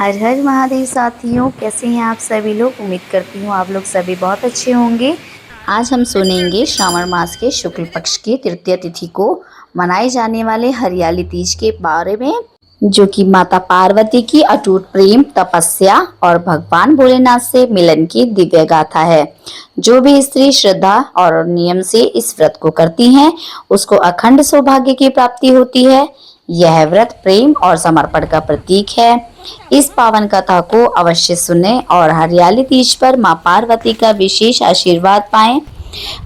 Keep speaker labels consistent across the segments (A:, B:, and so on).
A: हर हर महादेव साथियों, कैसे हैं आप सभी लोग। उम्मीद करती हूँ आप लोग सभी बहुत अच्छे होंगे। आज हम सुनेंगे श्रावण मास के शुक्ल पक्ष की तृतीया तिथि को मनाए जाने वाले हरियाली तीज के बारे में, जो कि माता पार्वती की अटूट प्रेम, तपस्या और भगवान भोलेनाथ से मिलन की दिव्य गाथा है। जो भी स्त्री श्रद्धा और नियम से इस व्रत को करती हैं, उसको अखंड सौभाग्य की प्राप्ति होती है। यह व्रत प्रेम और समर्पण का प्रतीक है। इस पावन कथा को अवश्य सुनें और हरियाली तीज पर मां पार्वती का विशेष आशीर्वाद पाएं।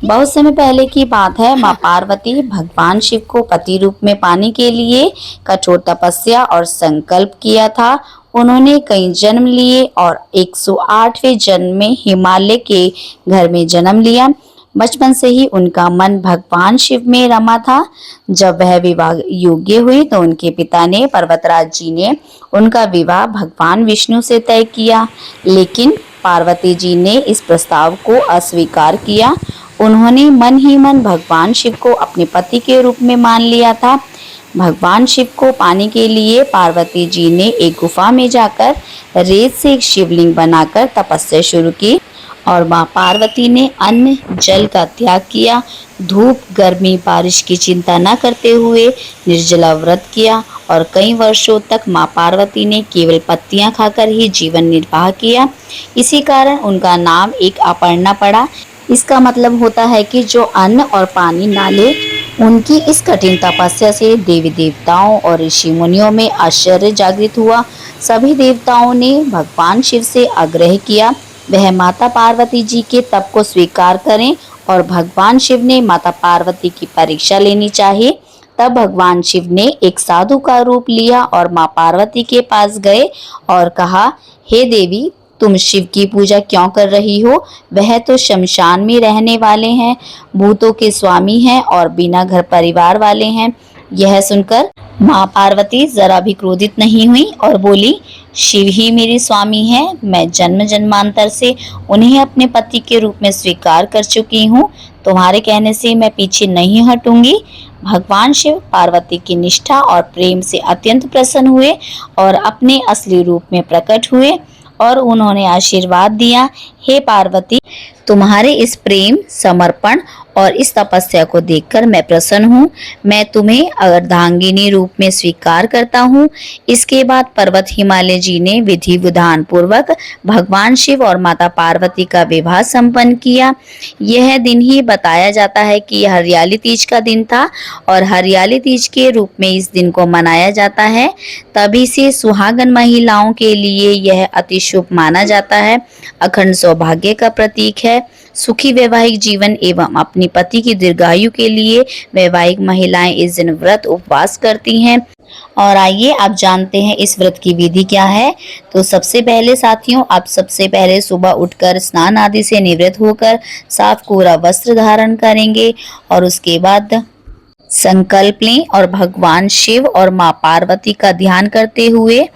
A: बहुत समय पहले की बात है, मां पार्वती भगवान शिव को पति रूप में पाने के लिए कठोर तपस्या और संकल्प किया था। उन्होंने कई जन्म लिए और 108वें जन्म में हिमालय के घर में जन्म लिया। बचपन से ही उनका मन भगवान शिव में रमा था। जब वह विवाह योग्य हुई तो उनके पिता ने, पर्वतराज जी ने, उनका विवाह भगवान विष्णु से तय किया, लेकिन पार्वती जी ने इस प्रस्ताव को अस्वीकार किया। उन्होंने मन ही मन भगवान शिव को अपने पति के रूप में मान लिया था। भगवान शिव को पाने के लिए पार्वती जी ने एक गुफा में जाकर रेत से एक शिवलिंग बनाकर तपस्या शुरू की और मां पार्वती ने अन्न जल का त्याग किया। धूप, गर्मी, बारिश की चिंता न करते हुए निर्जला व्रत किया और कई वर्षों तक मां पार्वती ने केवल पत्तियां खाकर ही जीवन निर्वाह किया। इसी कारण उनका नाम एक अपर्णा पड़ा। इसका मतलब होता है कि जो अन्न और पानी ना ले। उनकी इस कठिन तपस्या से देवी देवताओं और ऋषि मुनियों में आश्चर्य जागृत हुआ। सभी देवताओं ने भगवान शिव से आग्रह किया वह माता पार्वती जी के तप को स्वीकार करें और भगवान शिव ने माता पार्वती की परीक्षा लेनी चाहिए। तब भगवान शिव ने एक साधु का रूप लिया और मां पार्वती के पास गए और कहा, हे देवी, तुम शिव की पूजा क्यों कर रही हो? वह तो शमशान में रहने वाले हैं, भूतों के स्वामी हैं और बिना घर परिवार वाले हैं। यह सुनकर मां पार्वती जरा भी क्रोधित नहीं हुई और बोली, शिव ही मेरे स्वामी हैं। मैं जन्म जन्मांतर से उन्हें अपने पति के रूप में स्वीकार कर चुकी हूँ। तुम्हारे कहने से मैं पीछे नहीं हटूंगी। भगवान शिव पार्वती की निष्ठा और प्रेम से अत्यंत प्रसन्न हुए और अपने असली रूप में प्रकट हुए और उन्होंने आशीर्वाद दिया, हे पार्वती, तुम्हारे इस प्रेम, समर्पण और इस तपस्या को देखकर मैं प्रसन्न हूँ। मैं तुम्हें अर्धांगिनी रूप में स्वीकार करता हूँ। इसके बाद पर्वत हिमालय जी ने विधि विधान पूर्वक भगवान शिव और माता पार्वती का विवाह संपन्न किया। यह दिन ही बताया जाता है कि यह हरियाली तीज का दिन था और हरियाली तीज के रूप में इस दिन को मनाया जाता है। तभी से सुहागन महिलाओं के लिए यह अति शुभ माना जाता है। अखंड सौभाग्य का प्रतीक है। सुखी वैवाहिक जीवन एवं अपनी पति की दीर्घायु के लिए वैवाहिक महिलाएं इस दिन व्रत उपवास करती हैं। और आइए आप जानते हैं इस व्रत की विधि क्या है। तो सबसे पहले साथियों, आप सबसे पहले सुबह उठकर स्नान आदि से निवृत्त होकर साफ कोरा वस्त्र धारण करेंगे और उसके बाद संकल्प लें और भगवान शिव और मां पार्वती का ध्यान करते हुए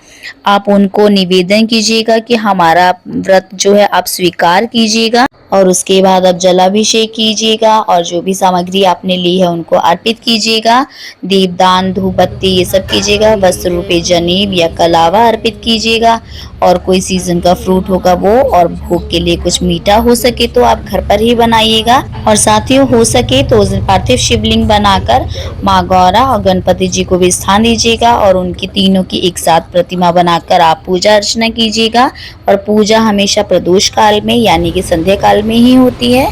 A: आप उनको निवेदन कीजिएगा कि हमारा व्रत जो है आप स्वीकार कीजिएगा। और उसके बाद आप जलाभिषेक कीजिएगा और जो भी सामग्री आपने ली है उनको अर्पित कीजिएगा। दीपदान, धूप बत्ती ये सब कीजिएगा। वस्त्र रूपी जनेब या कलावा अर्पित कीजिएगा और कोई सीजन का फ्रूट होगा वो, और भोग के लिए कुछ मीठा हो सके तो आप घर पर ही बनाइएगा। और साथियों, हो सके तो उस दिन पार्थिव शिवलिंग बनाकर माँ गौरा और गणपति जी को भी स्थान दीजिएगा और उनकी तीनों की एक साथ प्रतिमा बनाकर आप पूजा अर्चना कीजिएगा। और पूजा हमेशा प्रदोष काल में यानी कि संध्या काल में ही होती है।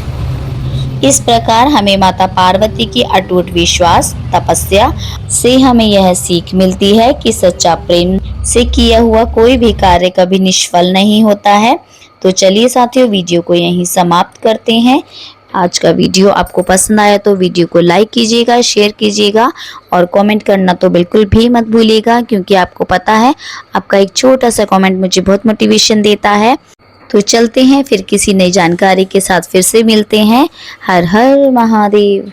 A: इस प्रकार हमें माता पार्वती की अटूट विश्वास, तपस्या से हमें यह सीख मिलती है कि सच्चा प्रेम से किया हुआ कोई भी कार्य कभी निष्फल नहीं होता है। तो चलिए साथियों, वीडियो को यहीं समाप्त करते हैं। आज का वीडियो आपको पसंद आया तो वीडियो को लाइक कीजिएगा, शेयर कीजिएगा और कमेंट करना तो बिल्कुल भी मत भूलिएगा, क्योंकि आपको पता है आपका एक छोटा सा कमेंट मुझे बहुत मोटिवेशन देता है। तो चलते हैं, फिर किसी नई जानकारी के साथ फिर से मिलते हैं। हर हर महादेव।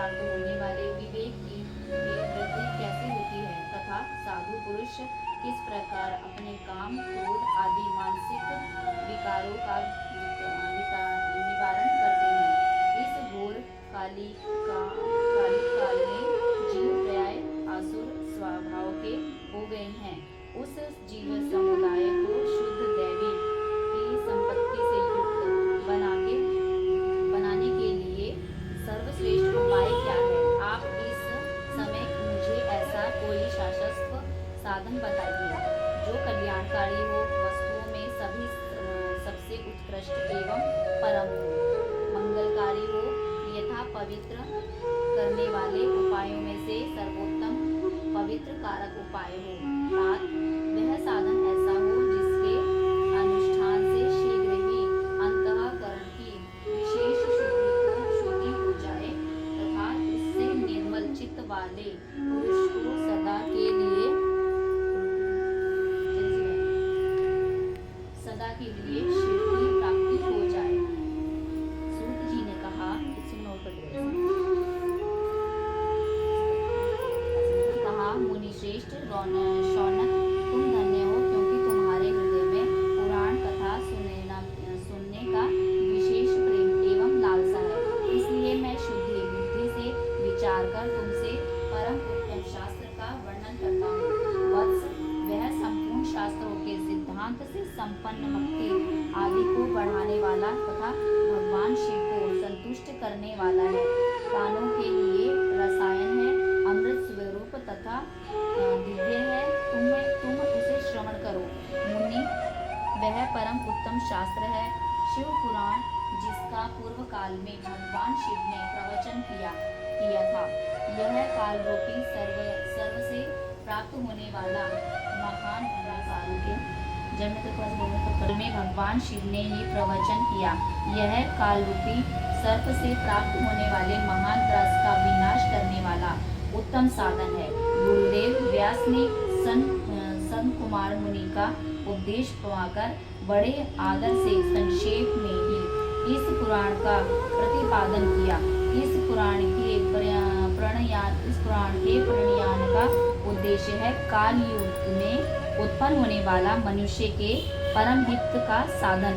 A: प्राप्त होने वाले विवेक की वृद्धि कैसे होती है तथा साधु पुरुष किस प्रकार अपने काम क्रोध आदि मानसिक विकारों का निवारण करते हैं। इस घोर काली काल में जीव प्राय आसुर स्वभाव के हो गए हैं। उस जीव समुदाय को शुद्ध दैवी की संपत्ति से युक्त बनाने के लिए सर्वश्रेष्ठ उपाय क्या है? आप इस समय मुझे ऐसा कोई शाश्वत साधन बताइए जो कल्याणकारी हो, वस्तुओं में सबसे उत्कृष्ट एवं परम हो, मंगलकारी हो, यथा पवित्र करने वाले उपायों में से सर्वोत्तम पवित्र कारक उपाय हो। तात वह साधन ऐसा हो जिसके अनुष्ठान से शीघ्र ही अंतःकरण की विशेष शुद्धि हो जाए तथा उससे निर्मल चित्त वाले पुरुष को सदा के लिए सिद्धि प्राप्ति हो जाए। सूत जी ने कहा, मुनि श्रेष्ठ शौनक, तुम धन्य हो क्योंकि तुम्हारे हृदय में पुराण कथा सुनने का विशेष प्रेम एवं लालसा है। इसलिए मैं शुद्धि बुद्धि से विचार कर तुमसे परम उत्तम शास्त्र का वर्णन करता हूँ। वत्स, वह संपूर्ण शास्त्रों के सिद्धांत से संपन्न भक्ति आदि को बढ़ाने वाला तथा भगवान शिव को संतुष्ट करने वाला है। कानों के लिए रसायन है, अमृत स्वरूप तथा दिव्य है। तुम उसे श्रवण करो। मुनि, वह परम उत्तम शास्त्र है शिव पुराण, जिसका पूर्व काल में भगवान शिव ने प्रवचन किया था। यह काल रूपी सर्व से प्राप्त होने वाला महान में भगवान शिव ने ही प्रवचन किया। यह काल रूपी सर्प से प्राप्त होने वाले महान त्रस्त का विनाश करने वाला उत्तम साधन है। गुरुदेव व्यास ने संत कुमार मुनि का उपदेश पाकर बड़े आदर से संक्षेप में ही इस पुराण का प्रतिपादन किया। इस पुराण के प्रणयन का उद्देश्य है काल युग में उत्पन्न होने वाला मनुष्य के परम हित का साधन